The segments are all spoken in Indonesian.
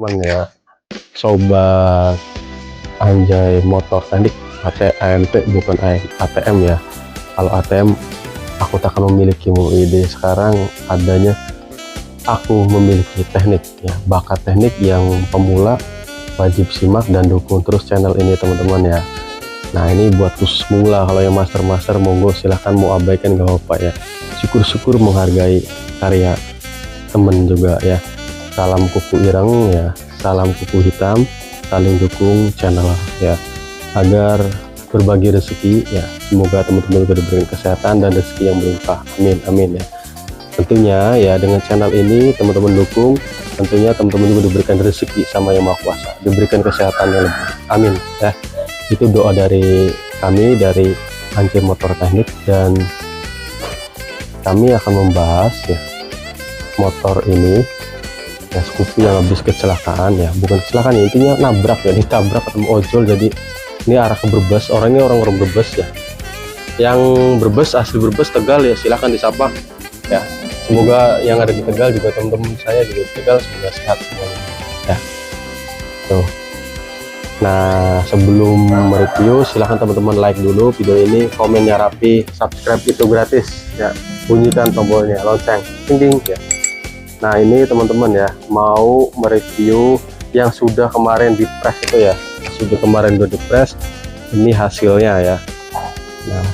teman-teman ya, sobat Anjay Motor Teknik ANT, bukan ATM ya. Kalau ATM aku tak akan memilikimu. Ide sekarang adanya aku memiliki teknik ya, bakat teknik yang pemula. Wajib simak dan dukung terus channel ini teman-teman ya. Nah ini buat khusus mula, kalau yang master monggo silahkan, mau abaikan gak apa-apa ya. Syukur-syukur menghargai karya temen juga ya. Salam kuku ireng ya, salam kuku hitam, saling dukung channel ya, agar berbagi rezeki ya. Semoga teman-teman diberikan kesehatan dan rezeki yang melimpah, amin amin ya. Tentunya ya dengan channel ini teman-teman dukung, tentunya teman-teman juga diberikan rezeki sama yang Maha Kuasa, diberikan kesehatan yang lebih, amin ya. Itu doa dari kami dari Anjay Motor Teknik, dan kami akan membahas ya motor ini ya, Scoopy yang habis kecelakaan ya, bukan kecelakaan ya, intinya nabrak ya, ditabrak ketemu ojol. Jadi ini arah ke Brebes, orangnya orang Brebes ya, yang Brebes asli Brebes Tegal ya, silahkan disapa ya. Semoga yang ada di Tegal juga, teman-teman saya juga di Tegal, semoga sehat semuanya ya. Tuh. Nah sebelum mereview silahkan teman-teman like dulu video ini, komennya rapi, subscribe itu gratis ya, bunyikan tombolnya, lonceng ding ding ya. Nah ini teman-teman ya, mau mereview yang sudah kemarin di press itu ya, sudah kemarin udah di press, ini hasilnya ya. Nah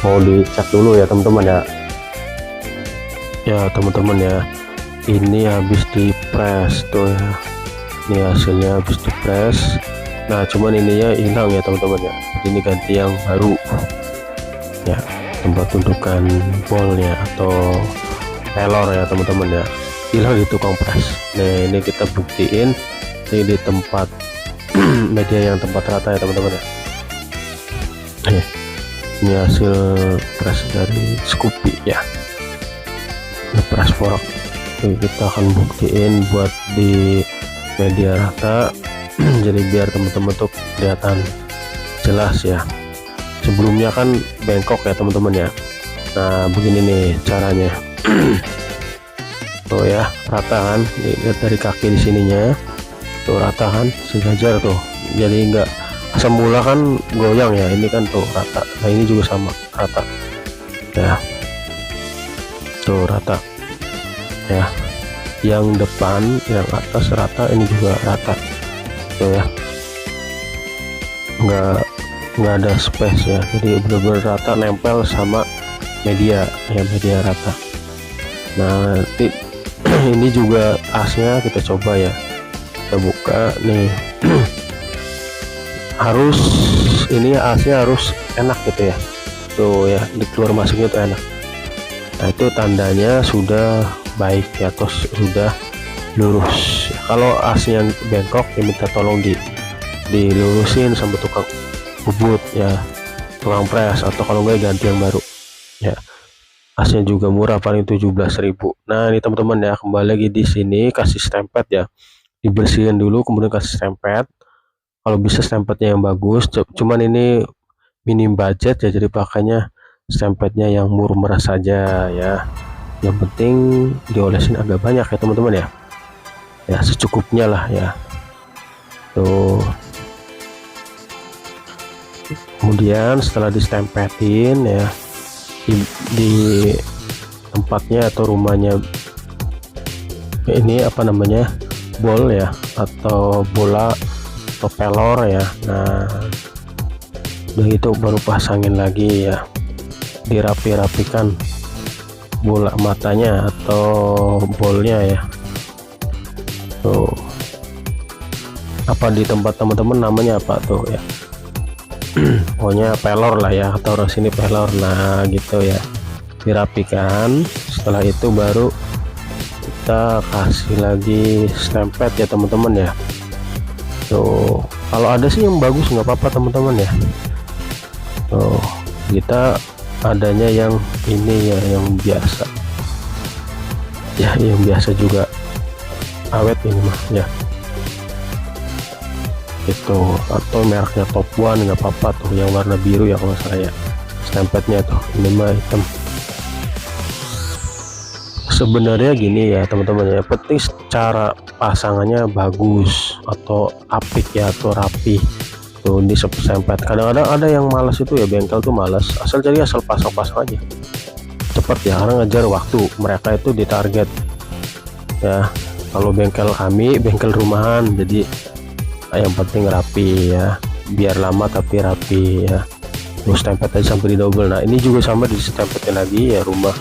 mau dicek dulu ya teman-teman ya. Ya teman-teman ya, ini habis di press tuh ya, ini hasilnya habis di press. Nah cuman ininya hilang ya teman-teman ya, jadi ini ganti yang baru ya, tempat tundukan bolnya atau pelor ya teman-teman ya, hilang di tukang press. Nah ini kita buktiin ini di tempat media yang tempat rata ya teman-teman ya. Ini hasil press dari Scoopy ya, ini press fork. Kita akan buktiin buat di media rata jadi biar teman-teman tuh kelihatan jelas ya. Sebelumnya kan bengkok ya teman-teman ya. Nah begini nih caranya. Tuh ya, rata kan, lihat dari kaki di sininya tuh rata kan, sejajar tuh, jadi enggak semula kan goyang ya, ini kan tuh rata. Nah ini juga sama rata ya, tuh rata ya, yang depan yang atas rata, ini juga rata tuh ya, nggak ada space ya, jadi benar-benar rata, nempel sama media ya, media rata. Nah nanti ini juga asnya kita coba ya, kita buka nih. Harus ini asnya harus enak gitu ya, tuh ya, di keluar masuknya tuh enak. Nah itu tandanya sudah baik ya, atau sudah lurus. Kalau asnya bengkok ya minta tolong dilurusin sama tukang bubut ya, tukang press, atau kalau enggak ganti yang baru ya. Asnya juga murah, paling 17.000. Nah ini teman-teman ya, kembali lagi di sini, kasih stempet ya, dibersihin dulu kemudian kasih stempet. Kalau bisa stempetnya yang bagus, cuman ini minim budget ya, jadi pakainya stempetnya yang murah saja ya. Yang penting diolesin agak banyak ya teman-teman ya, ya secukupnya lah ya. Tuh kemudian setelah distempetin ya di tempatnya atau rumahnya, ini apa namanya, bol ya, atau bola atau pelor ya. Nah udah itu baru pasangin lagi ya, dirapi-rapikan bola matanya atau bolnya ya. Tuh apa di tempat teman-teman namanya apa tuh ya, pokoknya pelor lah ya, atau orang sini pelor. Nah gitu ya, dirapikan. Setelah itu baru kita kasih lagi stempet ya teman-teman ya. Tuh kalau ada sih yang bagus nggak apa-apa teman-teman ya. Tuh kita adanya yang ini ya, yang biasa ya, yang biasa juga awet ini mah ya, itu atau mereknya Top One nggak apa-apa tuh, yang warna biru ya kalau saya stempetnya tuh. Ini mah hitam sebenarnya gini ya teman-teman ya, penting cara pasangannya bagus atau apik ya, atau rapi tuh di sempet. Kadang-kadang ada yang malas itu ya, bengkel tuh malas, asal pasang aja cepet ya, karena ngejar waktu mereka itu di target ya. Kalau bengkel kami bengkel rumahan, jadi yang penting rapi ya, biar lama tapi rapi ya. Terus tempet aja sampai di double. Nah ini juga sama, distempetin lagi ya rumah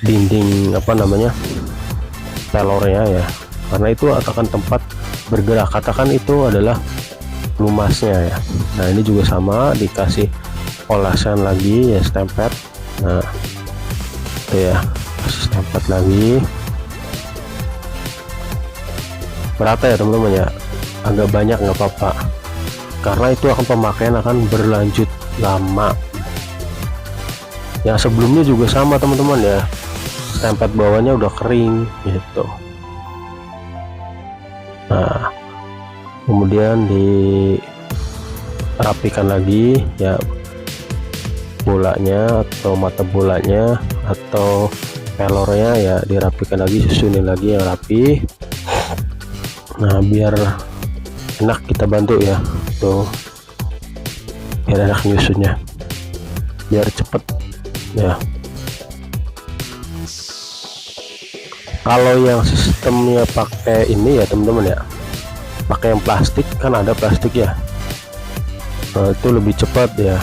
dinding apa namanya pelornya ya, karena itu akan tempat bergerak, katakan itu adalah pelumasnya ya. Nah ini juga sama, dikasih olasan lagi ya, stempet. Nah itu ya, kasih stempet lagi, merata ya teman-teman ya, agak banyak nggak apa-apa, karena itu akan pemakaian akan berlanjut lama. Yang sebelumnya juga sama teman-teman ya, stempet bawahnya udah kering gitu. Nah kemudian dirapikan lagi ya, bolanya atau mata bolanya atau pelornya ya, dirapikan lagi, susunin lagi yang rapi. Nah biar enak kita bantu ya, tuh biar enak nyusunnya, biar cepet ya. Kalau yang sistemnya pakai ini ya teman-teman ya, pakai yang plastik, kan ada plastik ya, nah, itu lebih cepat ya.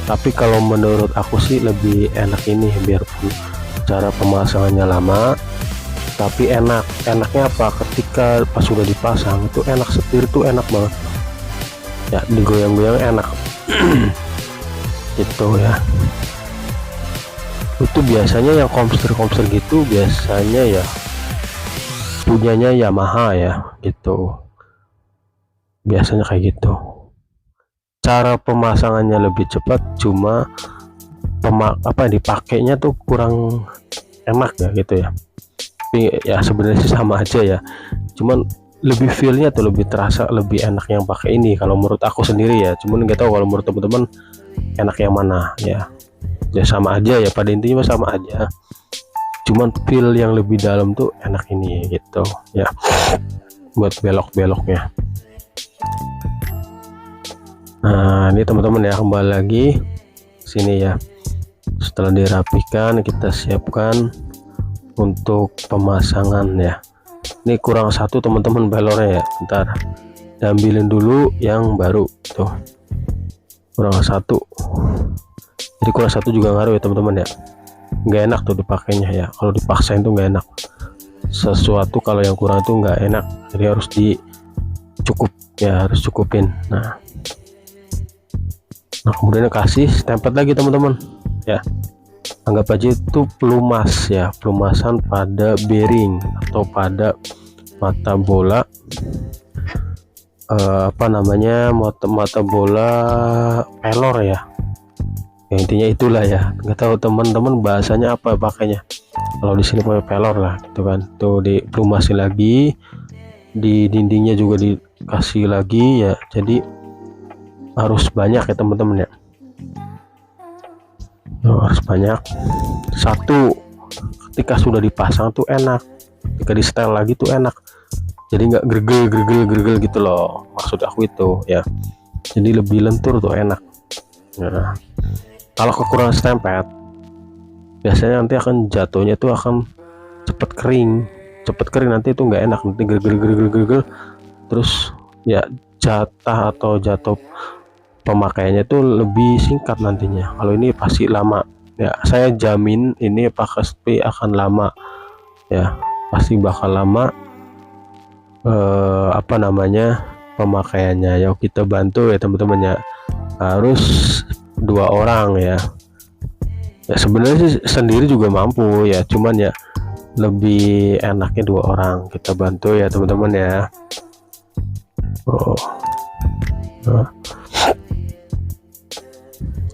Tapi kalau menurut aku sih lebih enak ini, biarpun cara pemasangannya lama tapi enaknya apa, ketika pas sudah dipasang itu enak, setir tuh enak banget ya, digoyang-goyang enak gitu ya. Itu biasanya yang komster gitu biasanya ya punyanya Yamaha ya gitu, biasanya kayak gitu. Cara pemasangannya lebih cepat, cuma dipakainya tuh kurang enak ya gitu ya. Tapi ya sebenarnya sih sama aja ya, cuman lebih feelnya tuh lebih terasa lebih enak yang pakai ini kalau menurut aku sendiri ya. Cuman nggak tahu kalau menurut teman-teman enak yang mana ya. Ya sama aja ya, pada intinya sama aja, cuman feel yang lebih dalam tuh enak ini gitu ya, buat belok-beloknya. Nah ini teman-teman ya, kembali lagi sini ya, setelah dirapikan kita siapkan untuk pemasangan ya. Ini kurang satu teman-teman pelornya ya, bentar diambilin dulu yang baru tuh, kurang satu. Jadi kurang satu juga ngaruh ya teman-teman ya, nggak enak tuh dipakainya ya, kalau dipaksain tuh nggak enak. Sesuatu kalau yang kurang tuh nggak enak, jadi harus dicukup ya, harus cukupin. Nah kemudian kasih stempel lagi teman-teman ya, anggap aja itu pelumas ya, pelumasan pada bearing atau pada mata bola mata bola pelor ya. Ya, intinya itulah ya, nggak tahu teman-teman bahasanya apa pakainya, kalau di sini pakai pelor lah gitu kan. Tuh diplumasi lagi, di dindingnya juga dikasih lagi ya, jadi harus banyak ya teman-teman ya. Harus banyak. Satu, ketika sudah dipasang tuh enak, ketika di setel lagi tuh enak, jadi nggak gergel gitu loh, maksud aku itu ya, jadi lebih lentur tuh enak. Nah kalau kekurangan stempet biasanya nanti akan jatuhnya tuh akan cepet kering nanti itu nggak enak, nanti gergel terus ya, jatuh pemakaiannya tuh lebih singkat nantinya. Kalau ini pasti lama ya, saya jamin ini pasti akan lama ya, pasti bakal lama pemakaiannya. Yuk kita bantu ya teman-teman ya, harus 2 orang ya. Ya sebenarnya sih sendiri juga mampu ya, cuman ya lebih enaknya 2 orang, kita bantu ya teman-teman ya.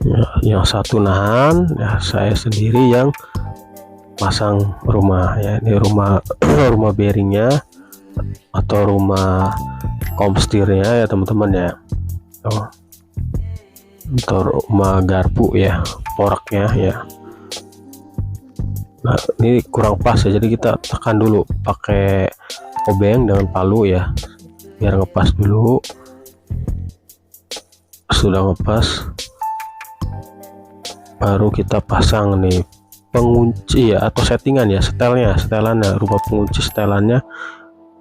Ya, yang satu nahan ya, saya sendiri yang pasang rumah ya. Ini rumah rumah bearingnya atau rumah komstirnya ya teman-teman ya, atau rumah garpu ya, poraknya ya. Nah ini kurang pas ya, jadi kita tekan dulu pakai obeng dengan palu ya, biar ngepas dulu. Sudah ngepas, baru kita pasang nih pengunci ya, atau settingan ya, setelannya rupa pengunci, setelannya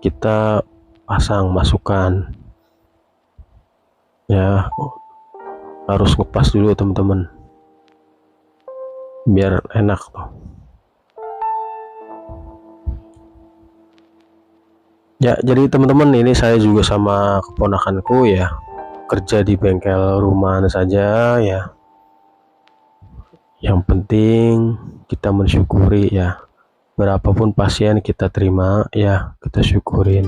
kita pasang, masukkan ya. Harus ngepas dulu teman-teman biar enak tuh ya. Jadi teman-teman, ini saya juga sama keponakanku ya, kerja di bengkel rumahan saja ya. Yang penting kita mensyukuri ya, berapapun pasien kita terima ya, kita syukurin.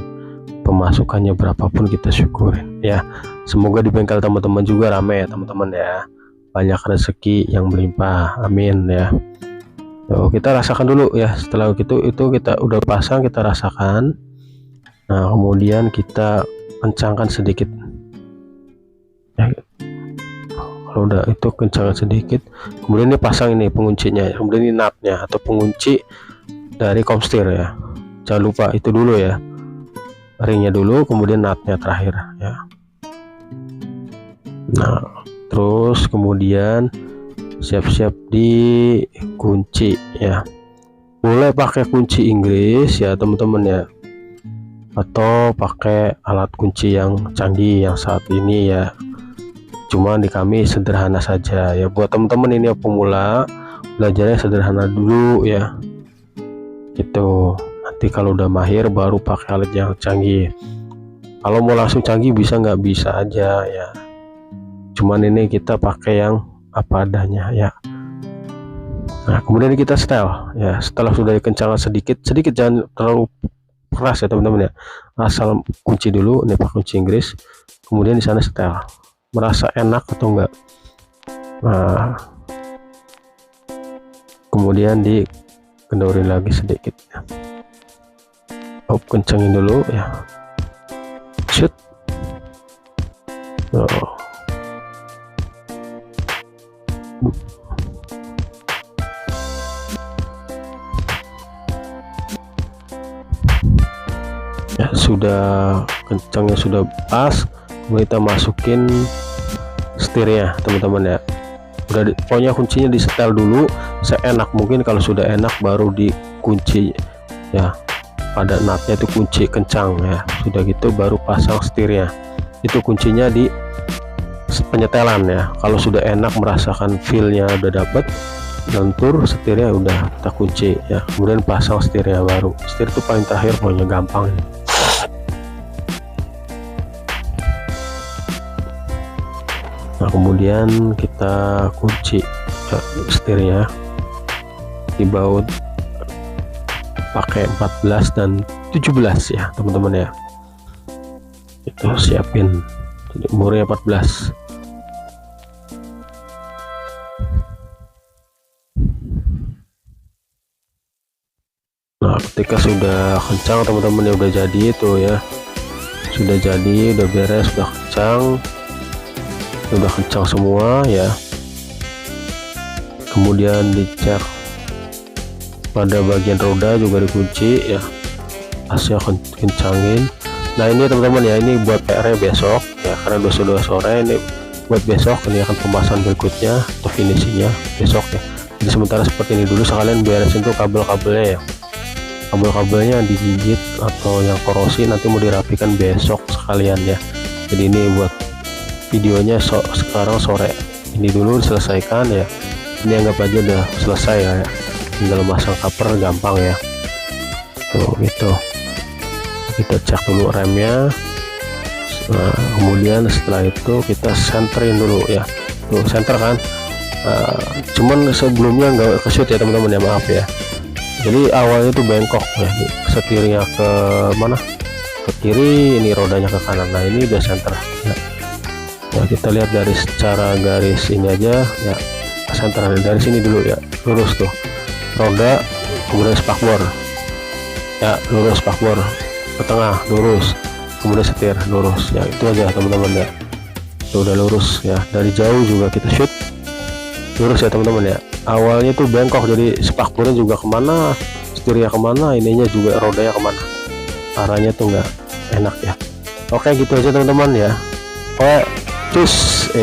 Pemasukannya berapapun kita syukurin ya. Semoga di bengkel teman-teman juga rame ya teman-teman ya, banyak rezeki yang melimpah, amin ya. Tuh, kita rasakan dulu ya. Setelah itu kita udah pasang, kita rasakan. Nah kemudian kita kencangkan sedikit ya. Kalau udah itu kencangkan sedikit, kemudian ini pasang ini penguncinya, kemudian ini nutnya atau pengunci dari komstir ya. Jangan lupa itu dulu ya, ringnya dulu, kemudian nutnya terakhir ya. Nah terus kemudian siap-siap dikunci ya. Boleh pakai kunci Inggris ya teman-teman ya, atau pakai alat kunci yang canggih yang saat ini ya. Cuman di kami sederhana saja ya, buat teman-teman ini yang pemula, belajarnya sederhana dulu ya gitu. Nanti kalau udah mahir baru pakai alat yang canggih. Kalau mau langsung canggih bisa, nggak bisa aja ya. Cuman ini kita pakai yang apa adanya ya. Nah kemudian kita setel ya. Setelah sudah dikencangkan sedikit, jangan terlalu keras ya teman-teman ya, asal kunci dulu, ini pakai kunci Inggris, kemudian di sana setel, merasa enak atau enggak. Nah kemudian dikendorin lagi sedikit ya. Kencengin dulu ya, shoot. Ya sudah, kencangnya sudah pas, kemudian kita masukin setirnya teman-teman ya. Udah pokoknya kuncinya disetel dulu seenak mungkin. Kalau sudah enak baru dikunci ya, pada nutnya itu kunci kencang ya. Sudah gitu baru pasang setirnya, itu kuncinya di penyetelan ya. Kalau sudah enak, merasakan feelnya udah dapet, lentur, setirnya udah kita kunci ya, kemudian pasang setirnya baru. Setir itu paling terakhir, pokoknya gampang. Nah kemudian kita kunci ya, setirnya di baut pakai 14 dan 17 ya teman-teman ya. Itu siapin, jadi umurnya 14. Nah ketika sudah kencang teman-teman ya, udah jadi itu ya, sudah jadi, udah beres, udah kencang semua ya. Kemudian dicek pada bagian roda juga dikunci ya, asnya kencangin. Nah ini teman-teman ya, ini buat PR-nya besok ya, karena sudah sore. Ini buat besok, ini akan pembahasan berikutnya atau finishingnya besok ya. Jadi sementara seperti ini dulu, sekalian beresin tuh kabel-kabelnya ya, kabel-kabelnya digigit atau yang korosi, nanti mau dirapikan besok sekalian ya. Jadi ini buat videonya sekarang sore ini dulu diselesaikan ya. Ini anggap aja udah selesai ya, tinggal masang cover, gampang ya tuh gitu. Kita cek dulu remnya. Nah kemudian setelah itu kita senterin dulu ya, tuh center kan. Cuman sebelumnya nggak kesut ya teman-teman ya, maaf ya. Jadi awalnya tuh bengkok ya, setirnya ke mana, ke kiri, ini rodanya ke kanan. Nah ini udah center ya. Ya kita lihat dari secara garis ini aja ya, center dari sini dulu ya, lurus tuh roda, kemudian spakbor ya, lurus spakbor ke tengah, lurus, kemudian setir lurus ya. Itu aja teman-teman ya, itu udah lurus ya. Dari jauh juga kita shoot lurus ya teman-teman ya. awalnya tuh bengkok, jadi spakbornya juga kemana, setirnya kemana, ininya juga rodanya kemana, arahnya tuh nggak enak ya. Oke gitu aja teman-teman ya. Oke, cus ya.